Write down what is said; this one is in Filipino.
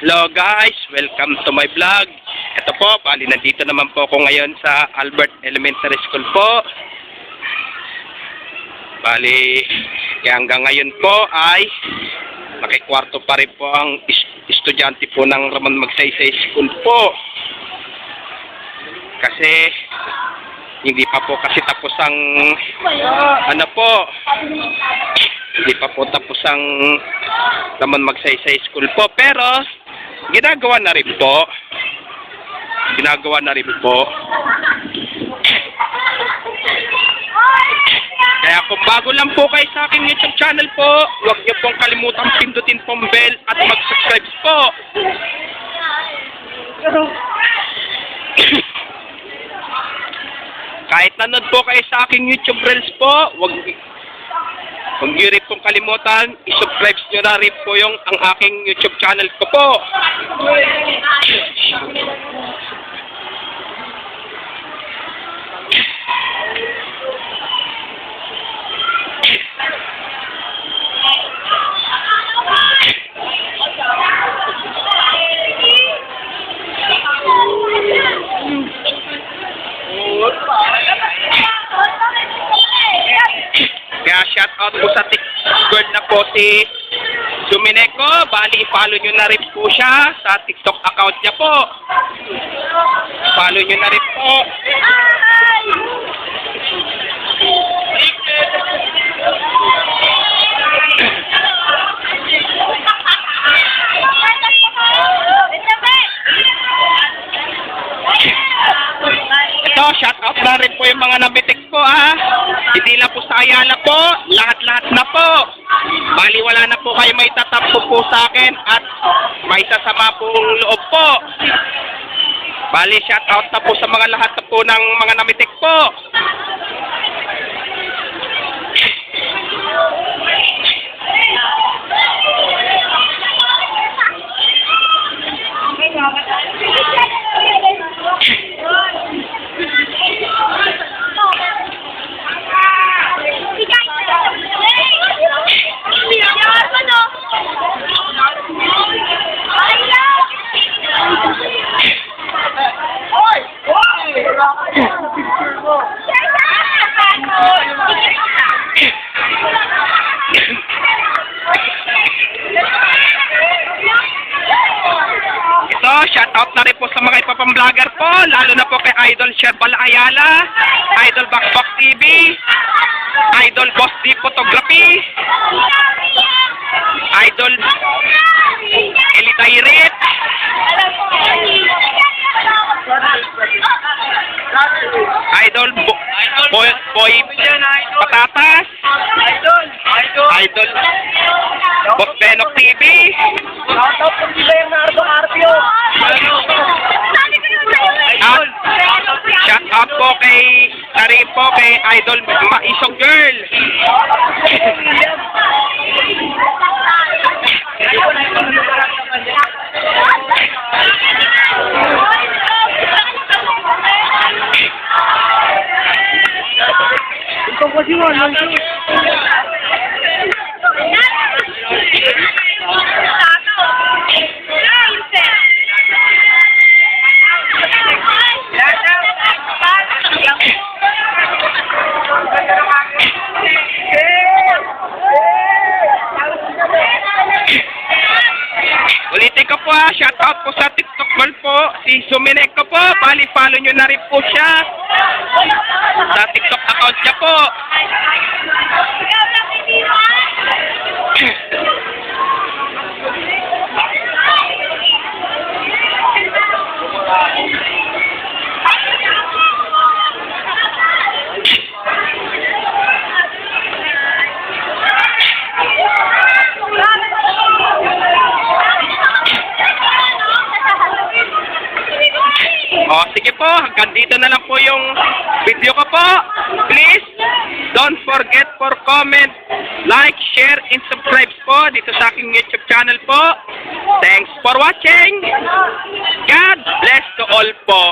Hello guys, welcome to my vlog. Ito po, bali nandito naman po ako ngayon sa Albert Elementary School po. Bali, hanggang ngayon po ay nakikwarto pa rin po ang estudyante po ng Ramon Magsaysay School po. Kasi hindi pa po kasi tapos ang hindi pa po tapos ang Ramon Magsaysay School po, pero ginagawa na rin po. Kaya kung bago lang po kayo sa aking YouTube channel po, huwag niyo pong kalimutang pindutin pong bell at mag-subscribe po. Kahit nanood po kayo sa aking YouTube reels po, huwag niyo rin pong kalimutan, i-subscribe niyo na rin po yung ang aking YouTube channel ko po. Kaya shout out po sa TikTok na po si Sumineco. Bali, i-follow nyo na rin po siya sa TikTok account niya po. Follow nyo na rin po. Ito, shout out na rin po yung mga nabitik po Hindi lang po sa Ayala po, lahat-lahat na po. Bali, wala na po kayo may tatampo po sa akin at may sasama pong loob po. Bali, shout out na po sa mga lahat na po ng mga namitik po. Shout out na rin po sa mga ipapang-vlogger po, lalo na po kay Idol Sherbal Ayala, Idol Bakbak TV, Idol Boss D Photography, Idol Elitairit, Idol Boy Patatas, Idol Boss Benok TV, shout out po kay Idol Maisong Girl. Ulitin ko po shout out po sa TikTok man po, si Sumineco po. Bali, follow nyo na rin po siya sa TikTok account niya po. Sige po, hanggang dito na lang po yung video ko po. Please, don't forget for comment, like, share, and subscribe po dito sa aking YouTube channel po. Thanks for watching. God bless to all po.